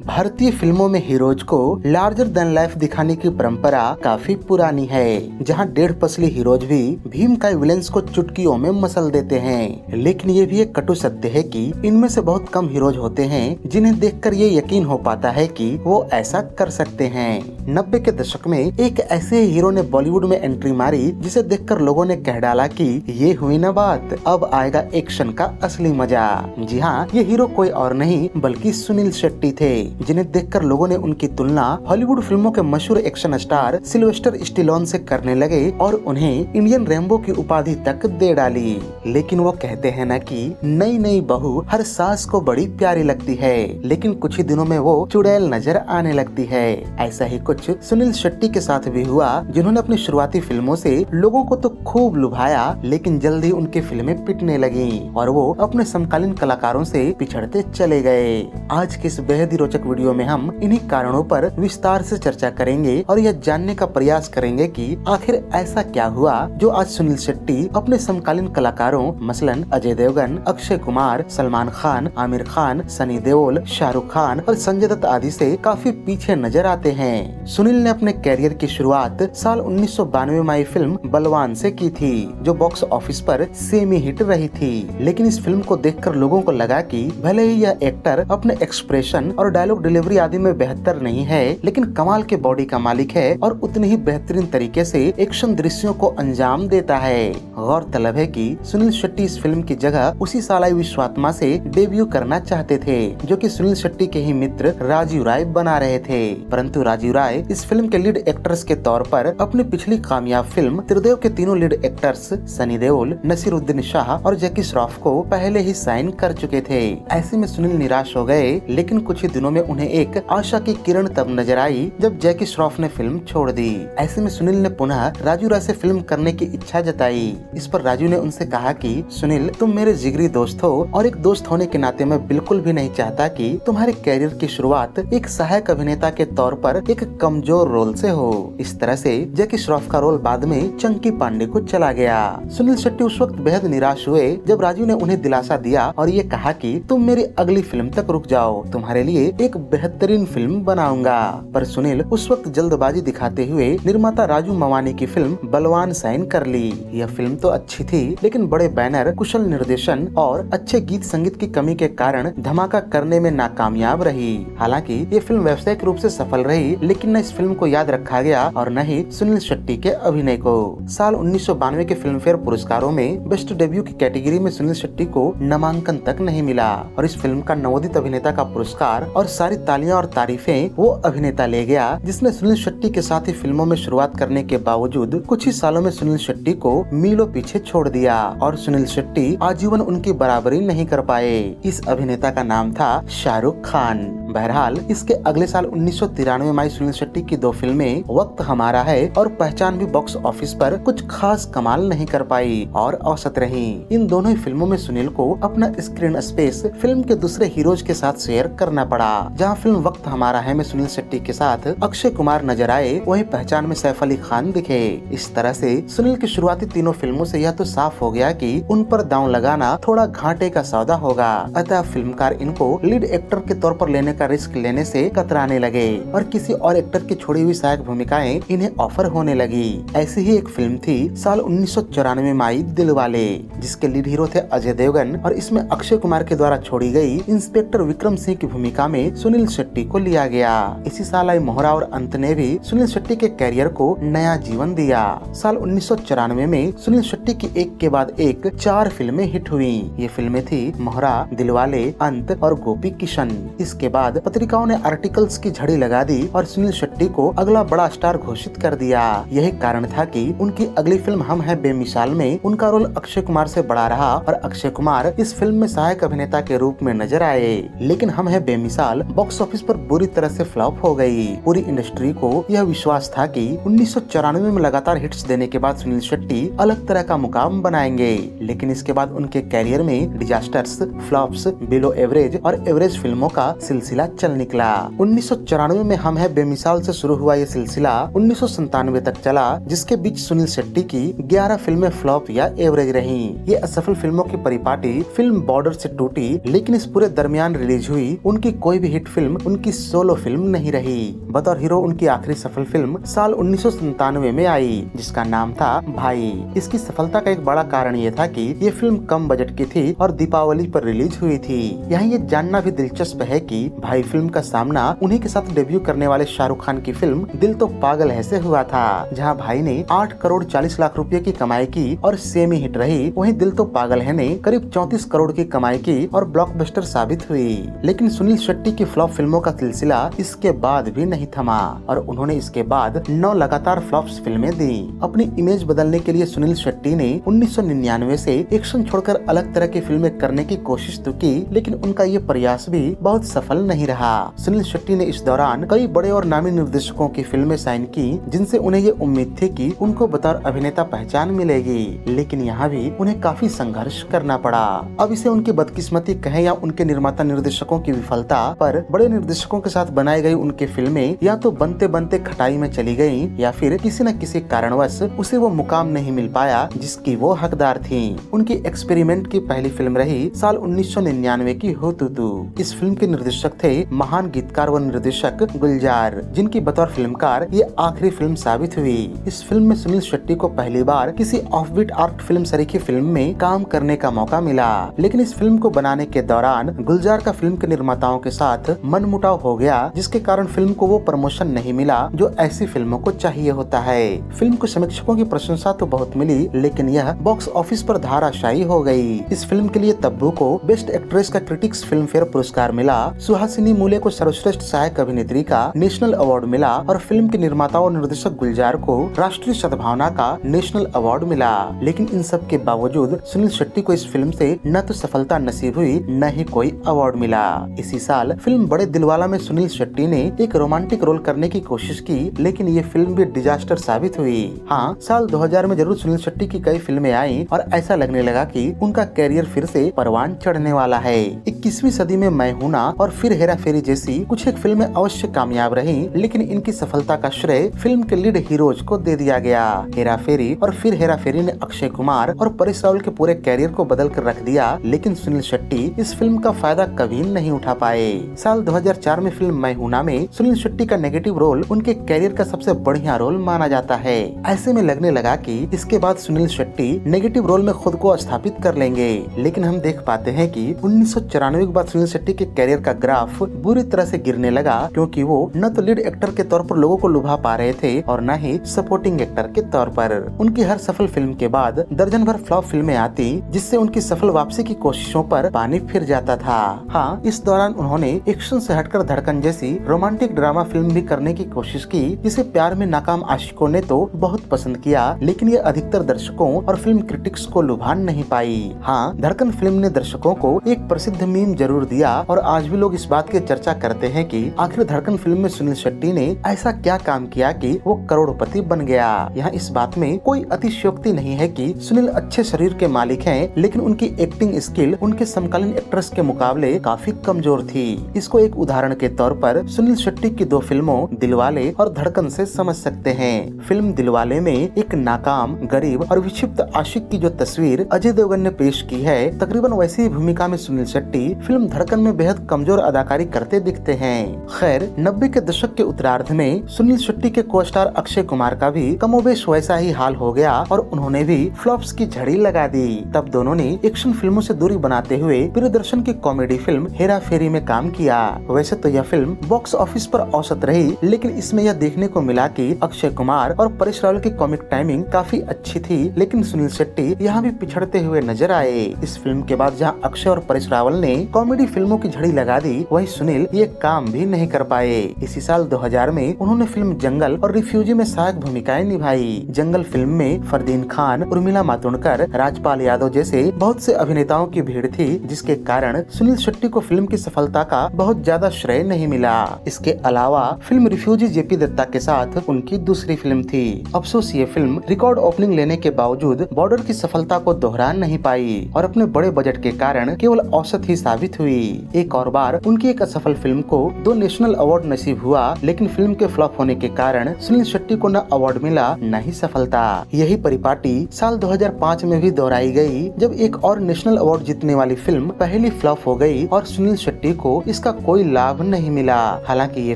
भारतीय फिल्मों में हीरोज को लार्जर देन लाइफ दिखाने की परंपरा काफी पुरानी है, जहां 1.5 पसली हीरोज भी भीम का विलेंस को चुटकियों में मसल देते हैं। लेकिन ये भी एक कटु सत्य है कि इनमें से बहुत कम हीरोज होते हैं जिन्हें देखकर ये यकीन हो पाता है कि वो ऐसा कर सकते हैं। 90 के दशक में एक ऐसे हीरो ने बॉलीवुड में एंट्री मारी जिसे देखकर लोगों ने कह डाला कि ये हुई ना बात, अब आएगा एक्शन का असली मजा। जी हाँ, ये हीरो कोई और नहीं बल्कि सुनील शेट्टी थे, जिन्हें देखकर लोगों ने उनकी तुलना हॉलीवुड फिल्मों के मशहूर एक्शन स्टार सिल्वेस्टर स्टेलोन से करने लगे और उन्हें इंडियन रैम्बो की उपाधि तक दे डाली। लेकिन वो कहते हैं ना कि नई नई बहू हर सास को बड़ी प्यारी लगती है, लेकिन कुछ ही दिनों में वो चुड़ैल नजर आने लगती है। ऐसा ही कुछ सुनील शेट्टी के साथ भी हुआ, जिन्होंने अपनी शुरुआती फिल्मों से लोगों को तो खूब लुभाया, लेकिन जल्दी उनकी फिल्में पिटने लगी और वो अपने समकालीन कलाकारों से पिछड़ते चले गए। आज के इस बेहद ही रोचक वीडियो में हम इन्हीं कारणों पर विस्तार से चर्चा करेंगे और यह जानने का प्रयास करेंगे कि आखिर ऐसा क्या हुआ जो आज सुनील शेट्टी अपने समकालीन कलाकारों मसलन अजय देवगन, अक्षय कुमार, सलमान खान, आमिर खान, सनी देओल, शाहरुख खान और संजय दत्त आदि से काफी पीछे नजर आते हैं। सुनील ने अपने कैरियर की शुरुआत साल 1992 में आई फिल्म बलवान से की थी, जो बॉक्स ऑफिस पर सेमी हिट रही थी। लेकिन इस फिल्म को देखकर लोगों को लगा कि भले ही यह एक्टर अपने एक्सप्रेशन और डायलॉग डिलीवरी आदि में बेहतर नहीं है, लेकिन कमाल के बॉडी का मालिक है और उतने ही बेहतरीन तरीके से एक्शन दृश्यों को अंजाम देता है। गौरतलब है कि सुनील शेट्टी इस फिल्म की जगह उसी साल आई विश्वात्मा से डेब्यू करना चाहते थे, जो कि सुनील शेट्टी के ही मित्र राजीव राय बना रहे थे। परंतु राजीव राय इस फिल्म के लीड एक्टर्स के तौर पर अपनी पिछली कामयाब फिल्म त्रिदेव के तीनों लीड एक्टर्स सनी देओल, नसीरुद्दीन शाह और जैकी श्रॉफ को पहले ही साइन कर चुके थे। ऐसे में सुनील निराश हो गए, लेकिन कुछ ही दिनों में उन्हें एक आशा की किरण तब नजर आई जब जैकी श्रॉफ ने फिल्म छोड़ दी। ऐसे में सुनील ने पुनः राजू राय से फिल्म करने की इच्छा जताई। इस पर राजू ने उनसे कहा कि सुनील, तुम मेरे जिगरी दोस्त हो और एक दोस्त होने के नाते मैं बिल्कुल भी नहीं चाहता कि तुम्हारे कैरियर की शुरुआत एक सहायक अभिनेता के तौर पर एक कमजोर रोल से हो। इस तरह से जैकी श्रॉफ का रोल बाद में चंकी पांडे को चला गया। सुनील शेट्टी उस वक्त बेहद निराश हुए जब राजू ने उन्हें दिलासा दिया और ये कहा कि तुम मेरी अगली फिल्म तक रुक जाओ, तुम्हारे लिए एक बेहतरीन फिल्म बनाऊंगा। पर सुनील उस वक्त जल्दबाजी दिखाते हुए निर्माता राजू मवानी की फिल्म बलवान साइन कर ली। यह फिल्म तो अच्छी थी, लेकिन बड़े बैनर, कुशल निर्देशन और अच्छे गीत संगीत की कमी के कारण धमाका करने में नाकामयाब रही। हालांकि ये फिल्म व्यावसायिक रूप से सफल रही, लेकिन न इस फिल्म को याद रखा गया और न ही सुनील शेट्टी के अभिनय को। साल 1992 के फिल्म फेयर पुरस्कारों में बेस्ट डेब्यू की कैटेगरी में सुनील शेट्टी को नामांकन तक नहीं मिला और इस फिल्म का नवोदित अभिनेता का पुरस्कार और सारी तालियां और तारीफें वो अभिनेता ले गया, जिसने सुनील शेट्टी के साथ ही फिल्मों में शुरुआत करने के बावजूद कुछ ही सालों में सुनील शेट्टी को मीलों पीछे छोड़ दिया और सुनील शेट्टी आजीवन उनकी बराबरी नहीं कर पाए। इस अभिनेता का नाम था शाहरुख खान। बहरहाल इसके अगले साल 1993 में आई सुनील शेट्टी की 2 फिल्में वक्त हमारा है और पहचान भी बॉक्स ऑफिस पर कुछ खास कमाल नहीं कर पाई और औसत रही। इन दोनों ही फिल्मों में सुनील को अपना स्क्रीन स्पेस फिल्म के दूसरे हीरोज के साथ शेयर करना पड़ा। जहां फिल्म वक्त हमारा है में सुनील शेट्टी के साथ अक्षय कुमार नजर आए, वहीं पहचान में सैफ अली खान दिखे। इस तरह से सुनील की शुरुआती तीनों फिल्मों से यह तो साफ हो गया कि उन पर दांव लगाना थोड़ा घाटे का सौदा होगा। अतः फिल्मकार इनको लीड एक्टर के तौर पर लेने का रिस्क लेने से कतराने लगे और किसी और एक्टर की छोड़ी हुई सहायक भूमिकाएं इन्हें ऑफर होने लगी। ऐसी ही एक फिल्म थी साल 1994 में आई दिलवाले, जिसके लीड हीरो थे अजय देवगन और इसमें अक्षय कुमार के द्वारा छोड़ी गई इंस्पेक्टर विक्रम सिंह की भूमिका में सुनील शेट्टी को लिया गया। इसी साल आई मोहरा और अंत ने भी सुनील शेट्टी के कैरियर को नया जीवन दिया। साल 1994 में सुनील शेट्टी की एक के बाद एक 4 फिल्में हिट हुई। ये फिल्में थी मोहरा, दिलवाले, अंत और गोपी किशन। इसके बाद पत्रिकाओं ने आर्टिकल्स की झड़ी लगा दी और सुनील शेट्टी को अगला बड़ा स्टार घोषित कर दिया। यही कारण था कि उनकी अगली फिल्म हम हैं बेमिसाल में उनका रोल अक्षय कुमार से बड़ा रहा और अक्षय कुमार इस फिल्म में सहायक अभिनेता के रूप में नजर आए। लेकिन हम हैं बेमिसाल बॉक्स ऑफिस पर बुरी तरह से फ्लॉप हो गई। पूरी इंडस्ट्री को यह विश्वास था कि 1994 में लगातार हिट्स देने के बाद सुनील शेट्टी अलग तरह का मुकाम बनाएंगे, लेकिन इसके बाद उनके कैरियर में डिजास्टर्स, फ्लॉप्स, बिलो एवरेज और एवरेज फिल्मों का सिलसिला सिलसिला चल निकला। 1994 में हम है बेमिसाल से शुरू हुआ ये सिलसिला 1997 तक चला, जिसके बीच सुनील शेट्टी की 11 फिल्में फ्लॉप या एवरेज रहीं। ये असफल फिल्मों की परिपाटी फिल्म बॉर्डर से टूटी, लेकिन इस पूरे दरमियान रिलीज हुई उनकी कोई भी हिट फिल्म उनकी सोलो फिल्म नहीं रही। बतौर हीरो उनकी आखिरी सफल फिल्म साल 1997 में आई, जिसका नाम था भाई। इसकी सफलता का एक बड़ा कारण ये था कि ये फिल्म कम बजट की थी और दीपावली पर रिलीज हुई थी। यहाँ ये जानना भी दिलचस्प है कि भाई फिल्म का सामना उन्हीं के साथ डेब्यू करने वाले शाहरुख खान की फिल्म दिल तो पागल है से हुआ था, जहाँ भाई ने 8 करोड़ 40 लाख रुपए की कमाई की और सेमी हिट रही। वहीं दिल तो पागल है ने करीब 34 करोड़ की कमाई की और ब्लॉकबस्टर साबित हुई। लेकिन सुनील शेट्टी की फ्लॉप फिल्मों का सिलसिला इसके बाद भी नहीं थमा और उन्होंने इसके बाद 9 लगातार फ्लॉप्स फिल्में दी। अपनी इमेज बदलने के लिए सुनील शेट्टी ने 1999 से एक्शन छोड़कर अलग तरह की फिल्में करने की कोशिश तो की, लेकिन उनका ये प्रयास भी बहुत सफल नहीं रहा। सुनील शेट्टी ने इस दौरान कई बड़े और नामी निर्देशकों की फिल्में साइन की, जिनसे उन्हें ये उम्मीद थी कि उनको बतौर अभिनेता पहचान मिलेगी, लेकिन यहाँ भी उन्हें काफी संघर्ष करना पड़ा। अब इसे उनकी बदकिस्मती कहें या उनके निर्माता निर्देशकों की विफलता, पर बड़े निर्देशकों के साथ बनाई गई उनकी फिल्में या तो बनते बनते खटाई में चली गयी या फिर किसी न किसी कारणवश उसे वो मुकाम नहीं मिल पाया जिसकी वो हकदार थी। उनकी एक्सपेरिमेंट की पहली फिल्म रही साल 1999 की हो तू। इस फिल्म के निर्देशक थे महान गीतकार व निर्देशक गुलजार, जिनकी बतौर फिल्मकार ये आखिरी फिल्म साबित हुई। इस फिल्म में सुनील शेट्टी को पहली बार किसी ऑफबीट आर्ट फिल्म सरीखी फिल्म में काम करने का मौका मिला, लेकिन इस फिल्म को बनाने के दौरान गुलजार का फिल्म के निर्माताओं के साथ मनमुटाव हो गया, जिसके कारण फिल्म को वो प्रमोशन नहीं मिला जो ऐसी फिल्मों को चाहिए होता है। फिल्म को समीक्षकों की प्रशंसा तो बहुत मिली, लेकिन यह बॉक्स ऑफिस पर धाराशायी हो गई। इस फिल्म के लिए तब्बू को बेस्ट एक्ट्रेस का क्रिटिक्स फिल्म फेयर पुरस्कार मिला, सुहासिनी मूले को सर्वश्रेष्ठ सहायक अभिनेत्री का नेशनल अवार्ड मिला और फिल्म के निर्माता और निर्देशक गुलजार को राष्ट्रीय सद्भावना का नेशनल अवार्ड मिला। लेकिन इन सब के बावजूद सुनील शेट्टी को इस फिल्म से न तो सफलता नसीब हुई न ही कोई अवार्ड मिला। इसी साल फिल्म बड़े दिलवाला में सुनील शेट्टी ने एक रोमांटिक रोल करने की कोशिश की, लेकिन ये फिल्म भी डिजास्टर साबित हुई। हाँ, साल 2000 में जरूर सुनील शेट्टी की कई फिल्में आई और ऐसा लगने लगा कि उनका कैरियर फिर से परवान चढ़ने वाला है। 21वीं सदी में मैं हूं ना और फिर हेरा फेरी जैसी कुछ एक फिल्में अवश्य कामयाब रही, लेकिन इनकी सफलता का श्रेय फिल्म के लीड हीरोज को दे दिया गया। हेरा फेरी और फिर हेरा फेरी ने अक्षय कुमार और परेश रावल के पूरे कैरियर को बदल कर रख दिया, लेकिन सुनील शेट्टी इस फिल्म का फायदा कभी नहीं उठा पाए। साल 2004 में फिल्म मैं हूं ना में सुनील शेट्टी का नेगेटिव रोल उनके कैरियर का सबसे बढ़िया रोल माना जाता है। ऐसे में लगने लगा कि इसके बाद सुनील शेट्टी नेगेटिव रोल में खुद को स्थापित कर लेंगे, लेकिन हम देख पाते हैं कि 1994 के बाद सुनील शेट्टी के कैरियर का ग्राफ बुरी तरह से गिरने लगा, क्योंकि वो न तो लीड एक्टर के तौर पर लोगों को लुभा पा रहे थे और न ही सपोर्टिंग एक्टर के तौर पर। उनकी हर सफल फिल्म के बाद दर्जन भर फ्लॉप फिल्में आती, जिससे उनकी सफल वापसी की कोशिशों पर पानी फिर जाता था। हाँ, इस दौरान उन्होंने एक्शन से हटकर धड़कन जैसी रोमांटिक ड्रामा फिल्म भी करने की कोशिश की, जिसे प्यार में नाकाम आशिकों ने तो बहुत पसंद किया, लेकिन ये अधिकतर दर्शकों और फिल्म क्रिटिक्स को लुभान नहीं पाई। हाँ, धड़कन फिल्म ने दर्शकों को एक प्रसिद्ध मीम जरूर दिया और आज भी लोग इस बात की चर्चा करते हैं कि आखिर धड़कन फिल्म में सुनील शेट्टी ने ऐसा क्या काम किया कि वो करोड़पति बन गया। यहाँ इस बात में कोई अतिशयोक्ति नहीं है कि सुनील अच्छे शरीर के मालिक हैं, लेकिन उनकी एक्टिंग स्किल उनके समकालीन एक्ट्रेस के मुकाबले काफी कमजोर थी। इसको एक उदाहरण के तौर पर सुनील शेट्टी की 2 फिल्मों दिलवाले और धड़कन से समझ सकते हैं। फिल्म दिलवाले में एक नाकाम, गरीब और विक्षिप्त आशिक की जो तस्वीर अजय देवगन ने पेश की है, तकरीबन वैसी ही भूमिका में सुनील शेट्टी फिल्म धड़कन में बेहद कमजोर अदाकारी करते दिखते हैं। खैर, 90 के दशक के उत्तरार्ध में सुनील शेट्टी के को स्टार अक्षय कुमार का भी कमोबेश वैसा ही हाल हो गया और उन्होंने भी फ्लॉप्स की झड़ी लगा दी। तब दोनों ने एक्शन फिल्मों से दूरी बनाते हुए प्रियदर्शन की कॉमेडी फिल्म हेरा फेरी में काम किया। वैसे तो यह फिल्म बॉक्स ऑफिस पर औसत रही, लेकिन इसमें यह देखने को मिला कि अक्षय कुमार और परेश रावल की कॉमिक टाइमिंग काफी अच्छी थी, लेकिन सुनील शेट्टी यहाँ भी पिछड़ते हुए नजर आए। इस फिल्म के बाद जहाँ अक्षय और परेश रावल ने कॉमेडी फिल्मों की झड़ी लगा दी, वहीं सुनील ये काम भी नहीं कर पाए। इसी साल 2000 में उन्होंने फिल्म जंगल और रिफ्यूजी में सहायक भूमिकाएं निभाई। जंगल फिल्म में फरदीन खान, उर्मिला मातोंडकर, राजपाल यादव जैसे बहुत से अभिनेताओं की भीड़ थी, जिसके कारण सुनील शेट्टी को फिल्म की सफलता का बहुत ज्यादा श्रेय नहीं मिला। इसके अलावा फिल्म रिफ्यूजी जेपी दत्ता के साथ उनकी दूसरी फिल्म थी। अफसोस ये फिल्म रिकॉर्ड ओपनिंग लेने के बावजूद बॉर्डर की सफलता को दोहरा नहीं पाई और अपने बड़े बजट के कारण केवल औसत ही साबित हुई। एक और बार उनकी उनकी एक असफल फिल्म को 2 नेशनल अवार्ड नसीब हुआ, लेकिन फिल्म के फ्लॉप होने के कारण सुनील शेट्टी को न अवार्ड मिला न ही सफलता। यही परिपाटी साल 2005 में भी दोहराई गई, जब एक और नेशनल अवार्ड जीतने वाली फिल्म पहली फ्लॉप हो गई और सुनील शेट्टी को इसका कोई लाभ नहीं मिला। हालांकि ये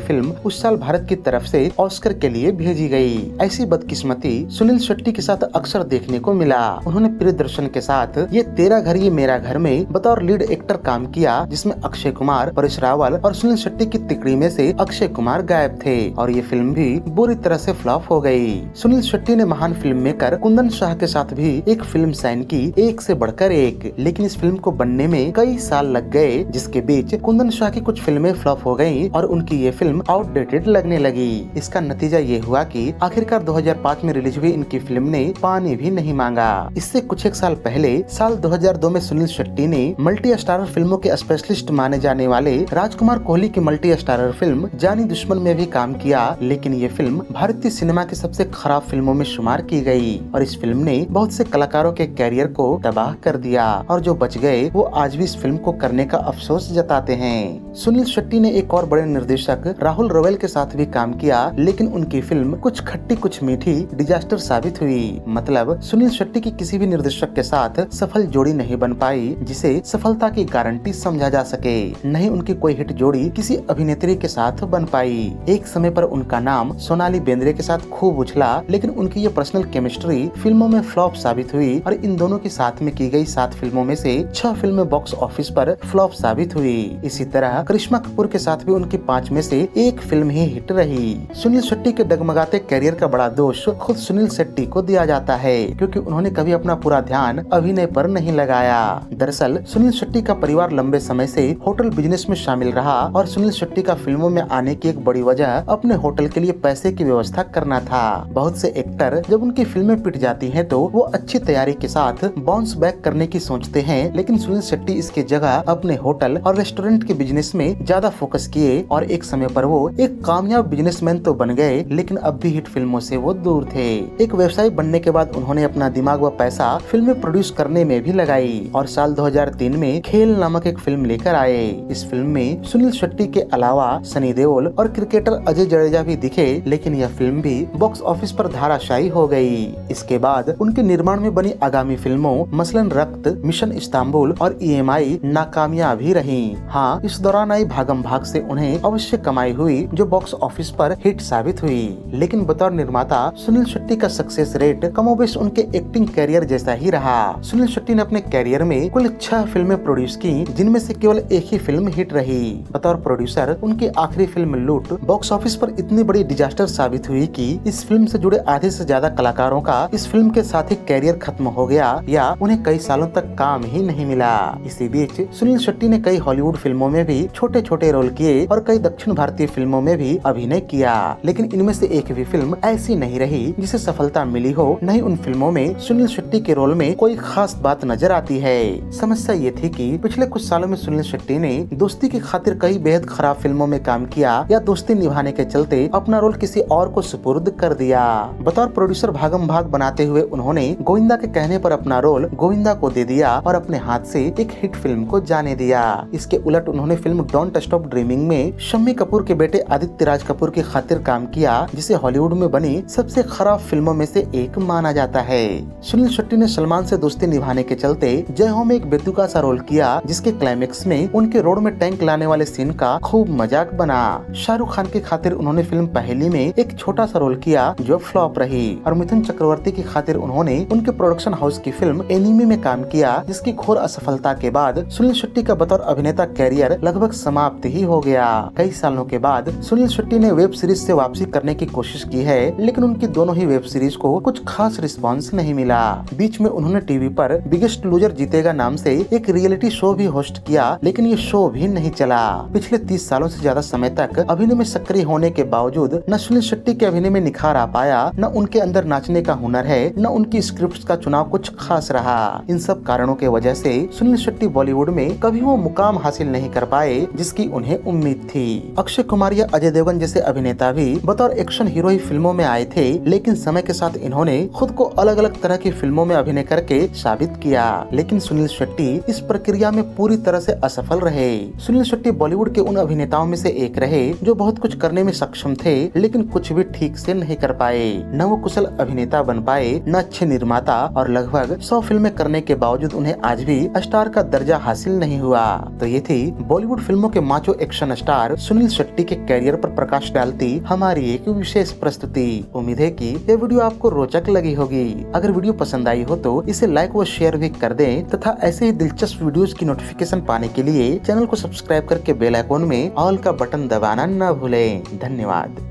फिल्म उस साल भारत की तरफ से ऑस्कर के लिए भेजी गई। ऐसी बदकिस्मती सुनील शेट्टी के साथ अक्सर देखने को मिला। उन्होंने प्रियदर्शन के साथ ये तेरा घर ये मेरा घर में बतौर लीड एक्टर काम किया, जिसमें अक्षय कुमार, परेश रावल और सुनील शेट्टी की तिकड़ी में से अक्षय कुमार गायब थे और ये फिल्म भी बुरी तरह से फ्लॉप हो गई। सुनील शेट्टी ने महान फिल्म मेकर कुंदन शाह के साथ भी एक फिल्म साइन की, एक से बढ़कर एक, लेकिन इस फिल्म को बनने में कई साल लग गए, जिसके बीच कुंदन शाह की कुछ फिल्में फ्लॉप हो गयी और उनकी ये फिल्म आउटडेटेड लगने लगी। इसका नतीजा ये हुआ कि आखिरकार 2005 में रिलीज हुई इनकी फिल्म ने पानी भी नहीं मांगा। इससे कुछ एक साल पहले साल 2002 में सुनील शेट्टी ने मल्टी स्टारर फिल्मों के स्पेशलिस्ट माने जाने वाले राजकुमार कोहली की मल्टी स्टारर फिल्म जानी दुश्मन में भी काम किया, लेकिन ये फिल्म भारतीय सिनेमा की सबसे खराब फिल्मों में शुमार की गई और इस फिल्म ने बहुत से कलाकारों के कैरियर को तबाह कर दिया और जो बच गए वो आज भी इस फिल्म को करने का अफसोस जताते हैं। सुनील शेट्टी ने एक और बड़े निर्देशक राहुल रवेल के साथ भी काम किया, लेकिन उनकी फिल्म कुछ खट्टी कुछ मीठी डिजास्टर साबित हुई। मतलब सुनील शेट्टी की किसी भी निर्देशक के साथ सफल जोड़ी नहीं बन पाई जिसे सफलता की गारंटी समझा जा सके। नहीं उनकी कोई हिट जोड़ी किसी अभिनेत्री के साथ बन पाई। एक समय पर उनका नाम सोनाली बेंद्रे के साथ खूब उछला, लेकिन उनकी ये पर्सनल केमिस्ट्री फिल्मों में फ्लॉप साबित हुई और इन दोनों के साथ में की गई 7 फिल्मों में से 6 फिल्में बॉक्स ऑफिस पर फ्लॉप साबित हुई। इसी तरह करिश्मा कपूर के साथ भी उनकी 5 में से एक फिल्म ही हिट रही। सुनील शेट्टी के डगमगाते कैरियर का बड़ा दोष खुद सुनील शेट्टी को दिया जाता है, क्योंकि उन्होंने कभी अपना पूरा ध्यान अभिनय पर नहीं लगाया। दरअसल सुनील शेट्टी का परिवार लंबे समय से होटल बिजनेस में शामिल रहा और सुनील शेट्टी का फिल्मों में आने की एक बड़ी वजह अपने होटल के लिए पैसे की व्यवस्था करना था। बहुत से एक्टर जब उनकी फिल्में पिट जाती हैं तो वो अच्छी तैयारी के साथ बाउंस बैक करने की सोचते हैं, लेकिन सुनील शेट्टी इसके जगह अपने होटल और रेस्टोरेंट के बिजनेस में ज्यादा फोकस किए और एक समय पर वो एक कामयाब बिजनेसमैन तो बन गए, लेकिन अब भी हिट फिल्मों से वो दूर थे। एक व्यवसायी बनने के बाद उन्होंने अपना दिमाग व पैसा फिल्में प्रोड्यूस करने में भी लगाई और साल 2003 में खेल नामक एक फिल्म लेकर आए। इस फिल्म में सुनील शेट्टी के अलावा सनी देओल और क्रिकेटर अजय जडेजा भी दिखे, लेकिन यह फिल्म भी बॉक्स ऑफिस पर धाराशायी हो गई। इसके बाद उनके निर्माण में बनी आगामी फिल्मों मसलन रक्त, मिशन इस्तांबुल और EMI नाकामयाब भी रही। हाँ, इस दौरान आई भागम भाग से उन्हें अवश्य कमाई हुई जो बॉक्स ऑफिस पर हिट साबित हुई, लेकिन बतौर निर्माता सुनील शेट्टी का सक्सेस रेट कमोबेश उनके एक्टिंग कैरियर जैसा ही रहा। सुनील शेट्टी ने अपने कैरियर में कुल 6 फिल्में प्रोड्यूस की, जिनमें से केवल एक ही फिल्म हिट रही। बतौर प्रोड्यूसर उनकी आखिरी फिल्म लूट बॉक्स ऑफिस पर इतनी बड़ी डिजास्टर साबित हुई कि इस फिल्म से जुड़े आधे से ज्यादा कलाकारों का इस फिल्म के साथ ही कैरियर खत्म हो गया या उन्हें कई सालों तक काम ही नहीं मिला। इसी बीच सुनील शेट्टी ने कई हॉलीवुड फिल्मों में भी छोटे छोटे रोल किए और कई दक्षिण भारतीय फिल्मों में भी अभिनय किया, लेकिन इनमें से एक भी फिल्म ऐसी नहीं रही जिसे सफलता मिली हो। नहीं उन फिल्मों में सुनील शेट्टी के रोल में कोई खास बात नजर आती है। समस्या ये थी कि पिछले कुछ सालों में सुनील शेट्टी ने दोस्ती की खातिर कई बेहद खराब फिल्मों में काम किया या दोस्ती निभाने के चलते अपना रोल किसी और को सुपुर्द कर दिया। बतौर प्रोड्यूसर भागम भाग बनाते हुए उन्होंने गोविंदा के कहने पर अपना रोल गोविंदा को दे दिया और अपने हाथ से एक हिट फिल्म को जाने दिया। इसके उलट उन्होंने फिल्म डोंट स्टॉप ड्रीमिंग में शम्मी कपूर के बेटे आदित्य राज कपूर की खातिर काम किया, जिसे हॉलीवुड में बनी सबसे खराब फिल्मों में से एक माना जाता है। सुनील शेट्टी ने सलमान से दोस्ती निभाने के चलते जय हो में एक बेतुका सा रोल किया, जिसके क्लाइमेक्स में उनके रोड में टैंक लाने वाले सीन का खूब मजाक बना। शाहरुख खान की खातिर उन्होंने फिल्म पहेली में एक छोटा सा रोल किया जो फ्लॉप रही और मिथुन चक्रवर्ती की खातिर उन्होंने उनके प्रोडक्शन हाउस की फिल्म एनिमी में काम किया, जिसकी घोर असफलता के बाद सुनील शेट्टी का बतौर अभिनेता कैरियर लगभग समाप्त ही हो गया। कई सालों के बाद सुनील शेट्टी ने वेब सीरीज से वापसी करने की कोशिश की है, लेकिन उनकी दोनों ही वेब सीरीज को कुछ खास रिस्पांस नहीं मिला। बीच में उन्होंने टीवी पर बिगेस्ट लूजर जीतेगा नाम से एक रियलिटी शो भी होस्ट किया, लेकिन ये शो भी नहीं चला। पिछले 30 सालों से ज्यादा समय तक अभिनय में सक्रिय होने के बावजूद न सुनील शेट्टी के अभिनय में निखार आ पाया, न उनके अंदर नाचने का हुनर है, न उनकी स्क्रिप्ट का चुनाव कुछ खास रहा। इन सब कारणों के वजह से सुनील शेट्टी बॉलीवुड में कभी वो मुकाम हासिल नहीं कर पाए जिसकी उन्हें उम्मीद थी। अक्षय कुमार या अजय देवगन जैसे अभिनेता भी बतौर एक्शन हीरो ही फिल्मों में आए थे, लेकिन समय के साथ इन्होंने खुद को अलग अलग तरह की फिल्मों में अभिनय करके साबित किया, लेकिन सुनील शेट्टी इस प्रक्रिया में पूरी तरह से असफल रहे। सुनील सुनील शेट्टी बॉलीवुड के उन अभिनेताओं में से एक रहे जो बहुत कुछ करने में सक्षम थे, लेकिन कुछ भी ठीक से नहीं कर पाए। न वो कुशल अभिनेता बन पाए, न अच्छे निर्माता, और लगभग 100 फिल्में करने के बावजूद उन्हें आज भी स्टार का दर्जा हासिल नहीं हुआ। तो ये थी बॉलीवुड फिल्मों के macho action star Sunil Shetty के कैरियर पर प्रकाश डालती हमारी एक विशेष प्रस्तुति। उम्मीद है कि ये वीडियो आपको रोचक लगी होगी। अगर वीडियो पसंद आई हो तो इसे लाइक व शेयर भी कर दें तथा ऐसे ही दिलचस्प वीडियोस की नोटिफिकेशन पाने के लिए चैनल को सब्सक्राइब करके बेल आइकॉन में ऑल का बटन दबाना न भूलें। धन्यवाद।